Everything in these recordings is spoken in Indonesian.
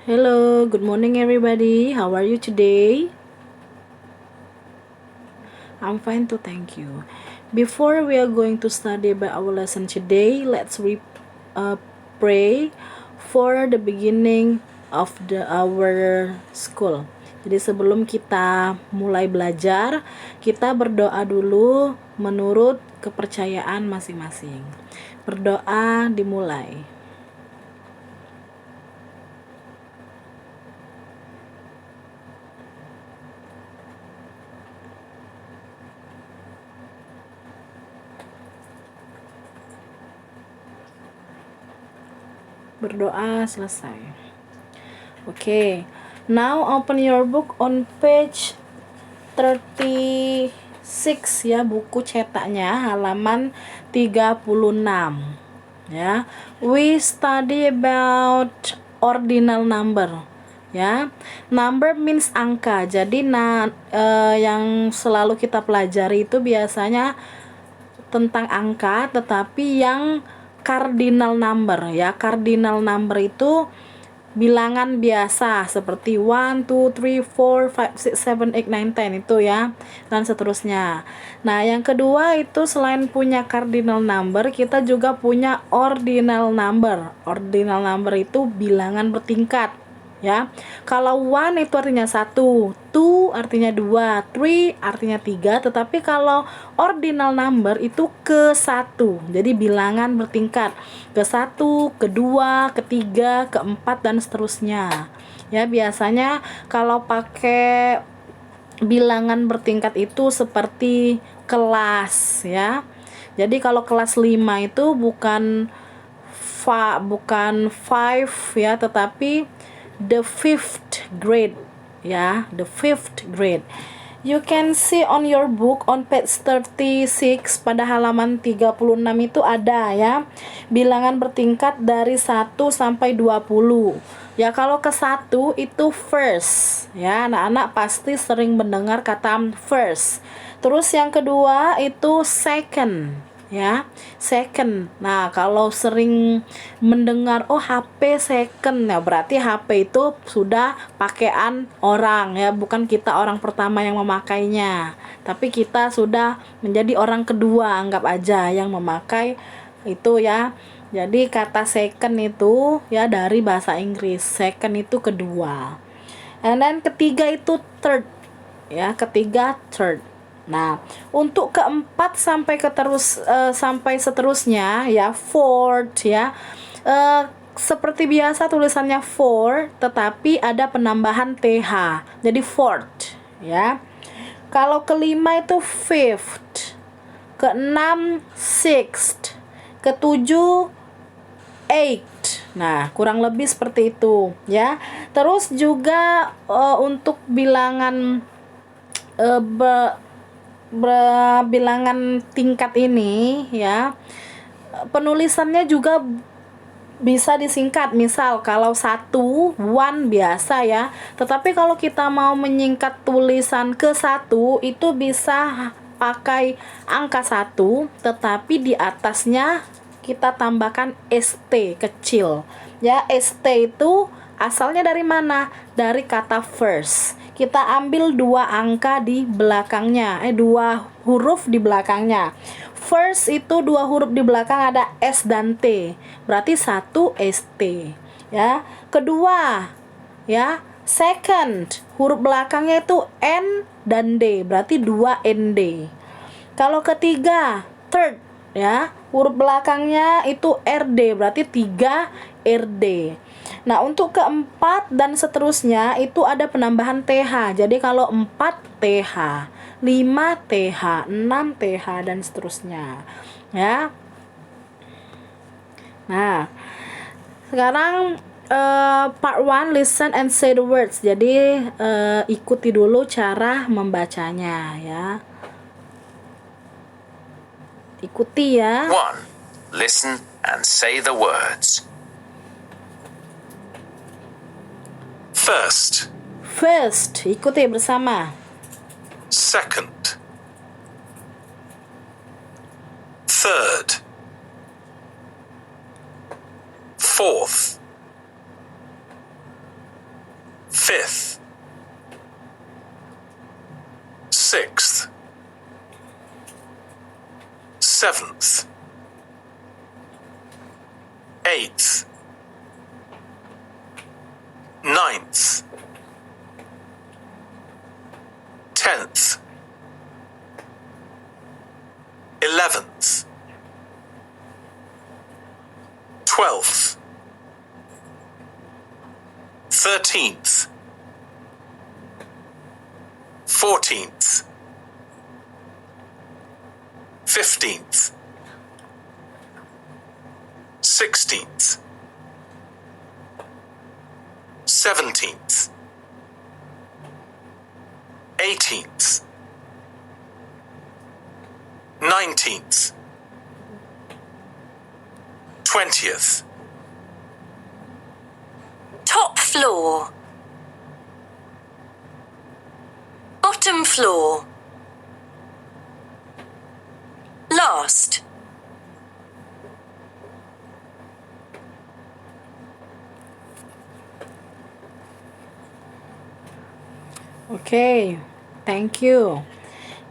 Hello, good morning everybody. How are you today? I'm fine too, thank you. Before we are going to study about our lesson today, let's pray for the beginning of our school. Jadi sebelum kita mulai belajar, kita berdoa dulu menurut kepercayaan masing-masing. Berdoa dimulai. Berdoa selesai. Okay. Now open your book on page 36 ya, buku cetaknya halaman 36 ya. We study about ordinal number ya. Number means angka. Jadi yang selalu kita pelajari itu biasanya tentang angka, tetapi yang cardinal number ya. Cardinal number itu bilangan biasa seperti 1, 2, 3, 4, 5, 6, 7, 8, 9, 10 itu ya, dan seterusnya. Nah, yang kedua itu selain punya cardinal number, kita juga punya ordinal number. Ordinal number itu bilangan bertingkat ya. Kalau 1 itu artinya 1, 2 artinya 2, 3 artinya 3, tetapi kalau ordinal number itu ke 1. Jadi bilangan bertingkat ke 1, ke 2, ke 3, ke 4 dan seterusnya. Ya, biasanya kalau pakai bilangan bertingkat itu seperti kelas ya. Jadi kalau kelas 5 itu bukan 5 ya, tetapi the 5th grade ya, the 5th grade. You can see on your book on page 36 pada halaman 36 itu ada ya, bilangan bertingkat dari 1 sampai 20. Ya, kalau ke 1 itu first ya, anak-anak pasti sering mendengar kata first. Terus yang kedua itu second ya, second. Nah, kalau sering mendengar HP second ya, berarti HP itu sudah pakaian orang ya, bukan kita orang pertama yang memakainya, tapi kita sudah menjadi orang kedua, anggap aja, yang memakai itu ya. Jadi kata second itu ya dari bahasa Inggris, second itu kedua. And then ketiga itu third ya, ketiga third. Nah, untuk keempat sampai seterusnya ya, fourth ya. Seperti biasa tulisannya four, tetapi ada penambahan th. Jadi fourth ya. Kalau kelima itu fifth, keenam sixth, ketujuh eighth. Nah, kurang lebih seperti itu ya. Terus juga untuk bilangan bilangan tingkat ini ya, penulisannya juga bisa disingkat. Misal kalau 1, 1 biasa ya, tetapi kalau kita mau menyingkat tulisan ke 1 itu bisa pakai angka 1, tetapi di atasnya kita tambahkan ST kecil ya. ST itu asalnya dari mana? Dari kata first. Kita ambil 2 angka di belakangnya, 2 huruf di belakangnya. First itu 2 huruf di belakang ada S dan T, berarti 1 ST ya. Kedua ya, second huruf belakangnya itu N dan D, berarti 2 ND. Kalau ketiga third ya, huruf belakangnya itu RD, berarti 3 RD. Nah, untuk keempat dan seterusnya itu ada penambahan TH. Jadi kalau 4 TH, 5 TH, 6 TH dan seterusnya ya. Nah, sekarang part 1, listen and say the words. Jadi ikuti dulu cara membacanya ya. Ikuti ya. 1. Listen and say the words. First. First, ikuti bersama. Second. Third. Fourth. 5th, 6th, 7th, 8th, 9th, 10th, 11th, 12th, 13th, 14th, 15th, 16th, 17th, 18th, 19th, 20th, Top floor. Bottom floor. Last. Oke, thank you.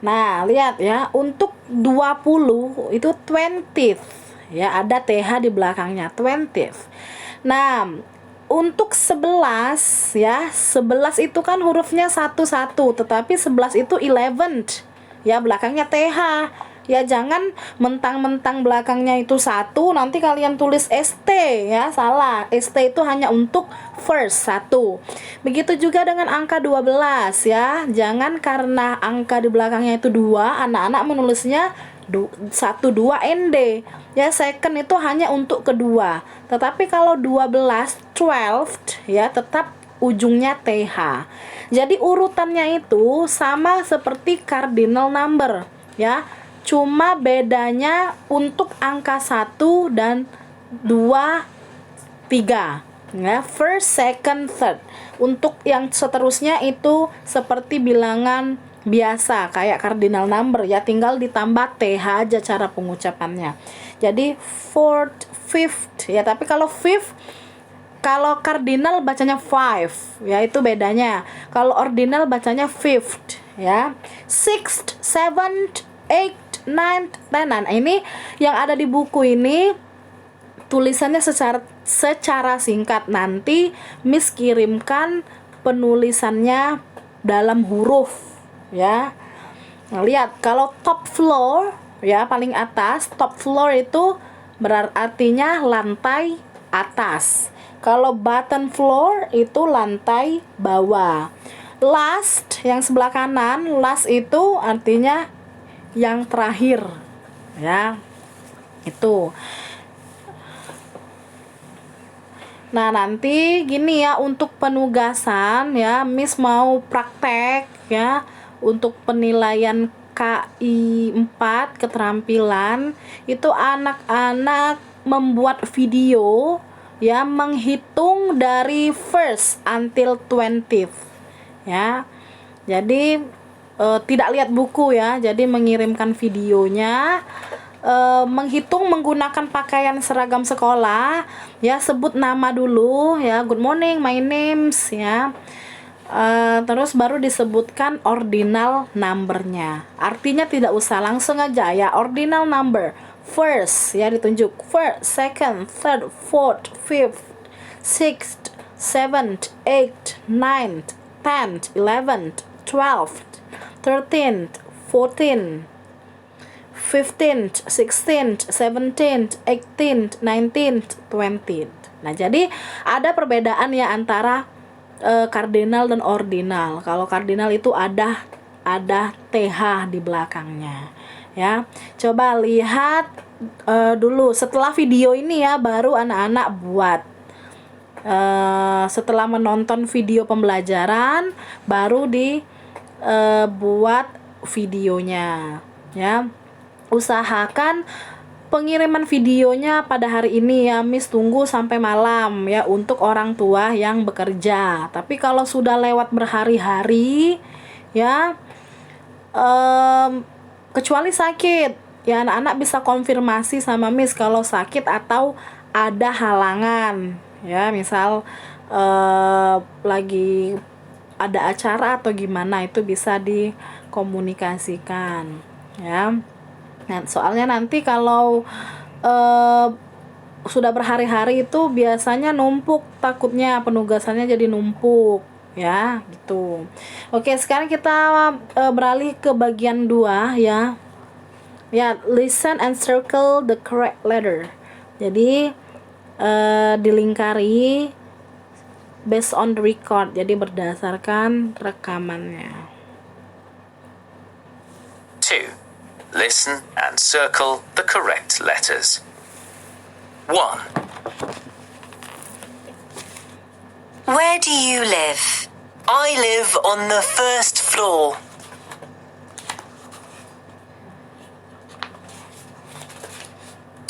Nah, lihat ya, untuk 20 itu 20th. Ya, ada TH di belakangnya, 20th. Nah, untuk 11 ya, 11 itu kan hurufnya satu-satu, tetapi 11 itu 11th. Ya, belakangnya TH. Ya, jangan mentang-mentang belakangnya itu satu nanti kalian tulis ST ya, salah. ST itu hanya untuk first, satu. Begitu juga dengan angka 12 ya. Jangan karena angka di belakangnya itu 2, anak-anak menulisnya 1, 2 ND. Ya, second itu hanya untuk kedua. Tetapi kalau 12, 12 ya, tetap ujungnya TH. Jadi urutannya itu sama seperti cardinal number ya. Cuma bedanya untuk angka 1 dan 2, 3 ya, first, second, third. Untuk yang seterusnya itu seperti bilangan biasa kayak cardinal number ya, tinggal ditambah TH aja cara pengucapannya. Jadi fourth, fifth ya, tapi kalau fifth, kalau cardinal bacanya 5 ya, itu bedanya. Kalau ordinal bacanya fifth ya. Sixth, seventh, eighth, ninth, tenth. Nah, ini yang ada di buku ini tulisannya secara singkat. Nanti Miss kirimkan penulisannya dalam huruf ya. Nah, lihat kalau top floor ya, paling atas, top floor itu artinya lantai atas. Kalau bottom floor itu lantai bawah. Last yang sebelah kanan, last itu artinya yang terakhir ya, itu. Nah, nanti gini ya, untuk penugasan ya, Miss mau praktek ya, untuk penilaian KI 4 keterampilan itu anak-anak membuat video ya, menghitung dari first until 20th ya. Jadi tidak lihat buku ya, jadi mengirimkan videonya, menghitung menggunakan pakaian seragam sekolah ya, sebut nama dulu ya, good morning, my name's ya, terus baru disebutkan ordinal numbernya. Artinya tidak usah, langsung aja ya, ordinal number first ya, ditunjuk first, second, third, fourth, fifth, sixth, seventh, eighth, ninth, 10th, 11th, 12th, 13th, 14th, 15th, 16th, 17th, 18th, 19th, 20th. Nah, jadi ada perbedaan ya antara kardinal dan ordinal. Kalau kardinal itu ada TH di belakangnya ya. Coba lihat dulu setelah video ini ya, baru anak-anak buat. Setelah menonton video pembelajaran baru buat videonya ya. Usahakan pengiriman videonya pada hari ini ya, Miss tunggu sampai malam ya, untuk orang tua yang bekerja. Tapi kalau sudah lewat berhari-hari ya, kecuali sakit ya, anak-anak bisa konfirmasi sama Miss kalau sakit atau ada halangan ya, misal lagi ada acara atau gimana, itu bisa dikomunikasikan ya. Nah, soalnya nanti kalau sudah berhari-hari itu biasanya numpuk, takutnya penugasannya jadi numpuk ya, gitu. Oke, sekarang kita beralih ke bagian 2 ya. Ya, listen and circle the correct letter. Jadi dilingkari based on the record, jadi berdasarkan rekamannya. 2. Listen and circle the correct letters. 1. Where do you live? I live on the first floor.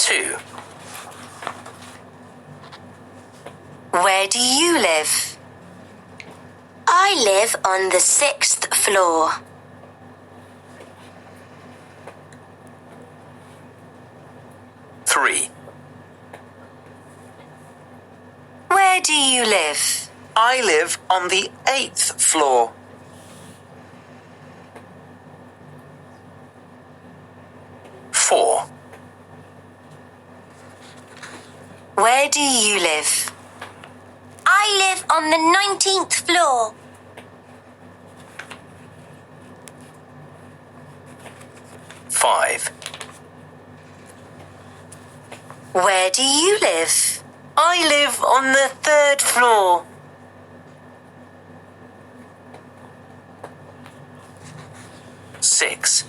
2. Where do you live? I live on the 6th floor. 3. Where do you live? I live on the 8th floor. 4. Where do you live? I live on the 19th floor. 5. Where do you live? I live on the 3rd floor. 6.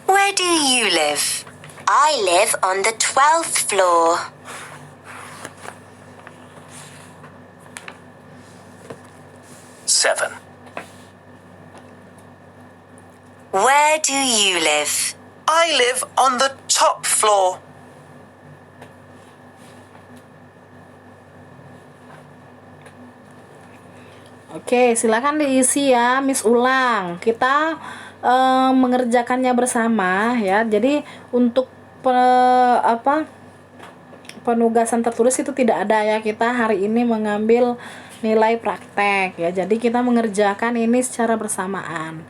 Where do you live? I live on the 12th floor. 7. Where do you live? I live on the top floor. 'Oke, silakan diisi ya, Miss ulang. Kita mengerjakannya bersama ya. Jadi untuk penugasan tertulis itu tidak ada ya. Kita hari ini mengambil nilai praktek ya. Jadi kita mengerjakan ini secara bersamaan.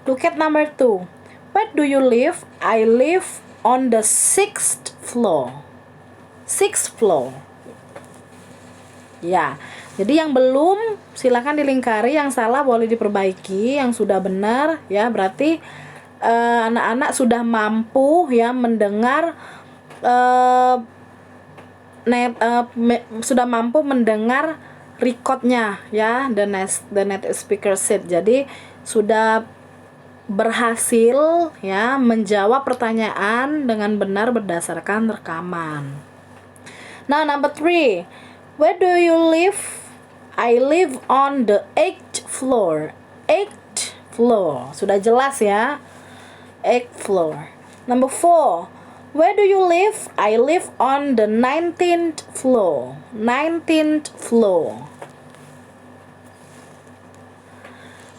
Look at number 2. Where do you live? I live on the 6th floor. 6th floor. Ya. Jadi yang belum silakan dilingkari, yang salah boleh diperbaiki, yang sudah benar ya berarti anak-anak sudah mampu ya mendengar sudah mampu mendengar recordnya ya, the native speaker said. Jadi sudah berhasil ya menjawab pertanyaan dengan benar berdasarkan rekaman. Nah, number 3. Where do you live? I live on the 8th floor. 8th floor. Sudah jelas ya. 8th floor. Number 4. Where do you live? I live on the 19th floor. 19th floor.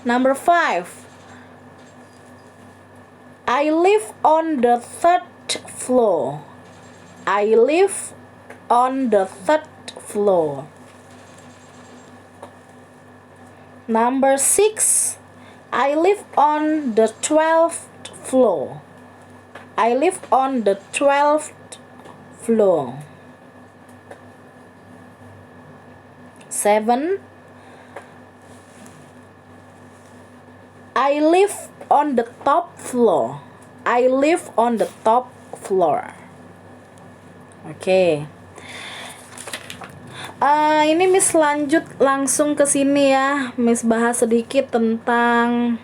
Number 5. I live on the 3rd floor. I live on the 3rd floor. Number 6. I live on the 12th floor. I live on the 12th floor. 7. I live on the top floor. I live on the top floor. Oke. Ini Miss lanjut langsung ke sini ya. Miss bahas sedikit tentang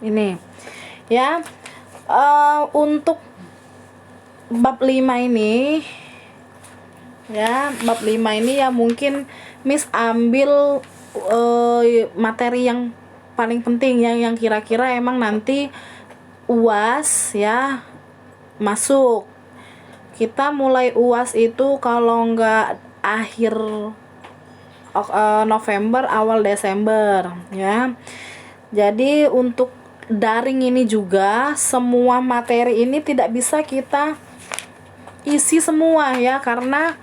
ini ya. Untuk bab 5 ini ya, bab 5 ini ya mungkin Miss ambil materi yang paling penting yang kira-kira emang nanti UAS ya masuk. Kita mulai UAS itu kalau nggak akhir November awal Desember ya. Jadi untuk daring ini juga semua materi ini tidak bisa kita isi semua ya, karena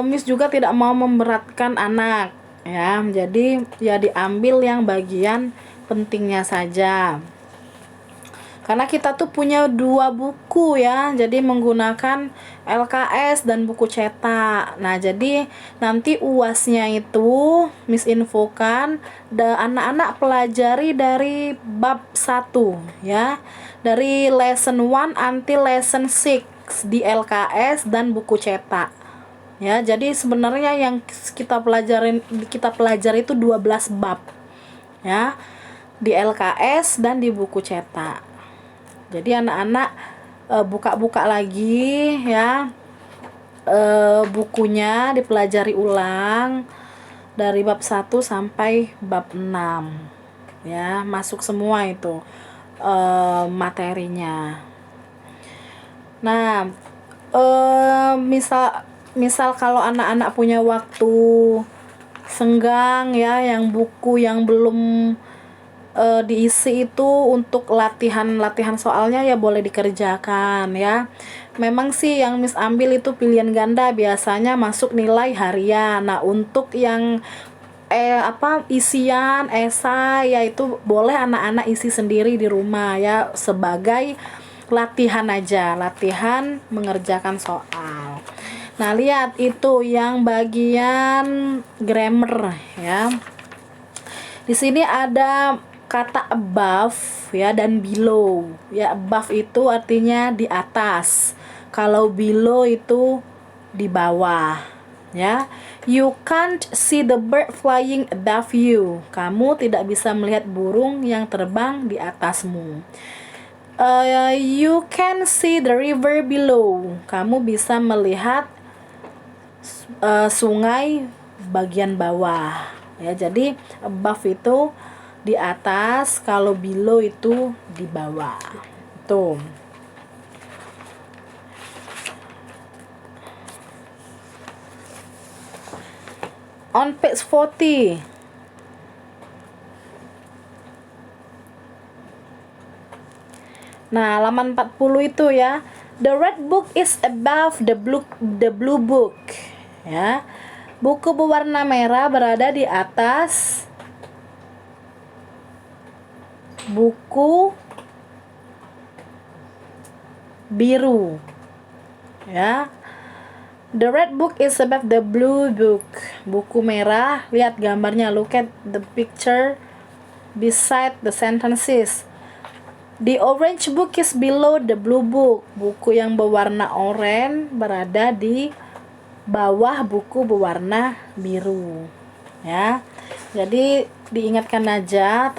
Miss juga tidak mau memberatkan anak ya. Jadi ya diambil yang bagian pentingnya saja. Karena kita tuh punya 2 buku ya, jadi menggunakan LKS dan buku cetak. Nah, jadi nanti UASnya itu Miss infokan anak-anak pelajari dari bab 1 ya. Dari lesson 1 until lesson 6 di LKS dan buku cetak. Ya, jadi sebenarnya yang kita pelajari itu 12 bab. Ya, di LKS dan di buku cetak. Jadi anak-anak buka-buka lagi ya, bukunya dipelajari ulang dari bab 1 sampai bab 6 ya, masuk semua itu materinya. Nah, misal kalau anak-anak punya waktu senggang ya, yang buku yang belum diisi itu untuk latihan soalnya ya boleh dikerjakan ya. Memang sih yang Miss ambil itu pilihan ganda, biasanya masuk nilai harian. Nah, untuk yang isian esai ya itu boleh anak-anak isi sendiri di rumah ya, sebagai latihan aja, latihan mengerjakan soal. Nah, lihat itu yang bagian grammar ya. Di sini ada kata above ya dan below. Ya, above itu artinya di atas. Kalau below itu di bawah. Ya. You can't see the bird flying above you. Kamu tidak bisa melihat burung yang terbang di atasmu. You can see the river below. Kamu bisa melihat sungai bagian bawah. Ya, jadi above itu di atas, kalau below itu di bawah. Tuh. On page 40. Nah, halaman 40 itu ya. The red book is above the blue book. Ya. Buku berwarna merah berada di atas buku biru ya. The red book is above the blue book. Buku merah, lihat gambarnya, look at the picture beside the sentences. The orange book is below the blue book. Buku yang berwarna oranye berada di bawah buku berwarna biru ya. Jadi diingatkan aja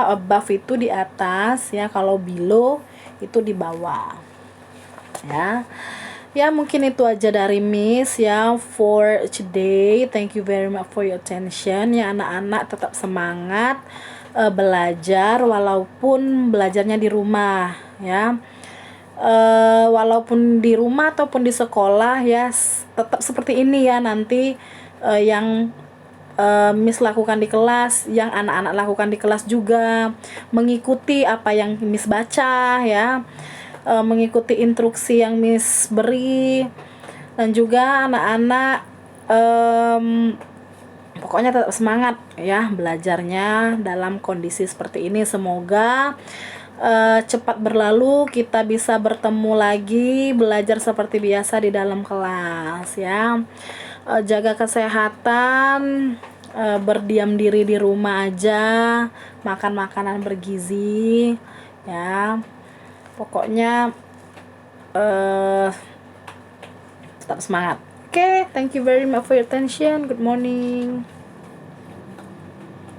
above itu di atas ya, kalau below itu di bawah ya. Ya, mungkin itu aja dari Miss ya for today. Thank you very much for your attention ya. Anak-anak tetap semangat belajar walaupun belajarnya di rumah ya. Walaupun di rumah ataupun di sekolah ya, tetap seperti ini ya nanti yang Miss lakukan di kelas, yang anak-anak lakukan di kelas juga, mengikuti apa yang Miss baca ya, mengikuti instruksi yang Miss beri, dan juga anak-anak pokoknya tetap semangat ya belajarnya dalam kondisi seperti ini. Semoga cepat berlalu, kita bisa bertemu lagi, belajar seperti biasa di dalam kelas ya. Jaga kesehatan, berdiam diri di rumah aja, makan makanan bergizi ya. Pokoknya tetap semangat. Oke, thank you very much for your attention. Good morning.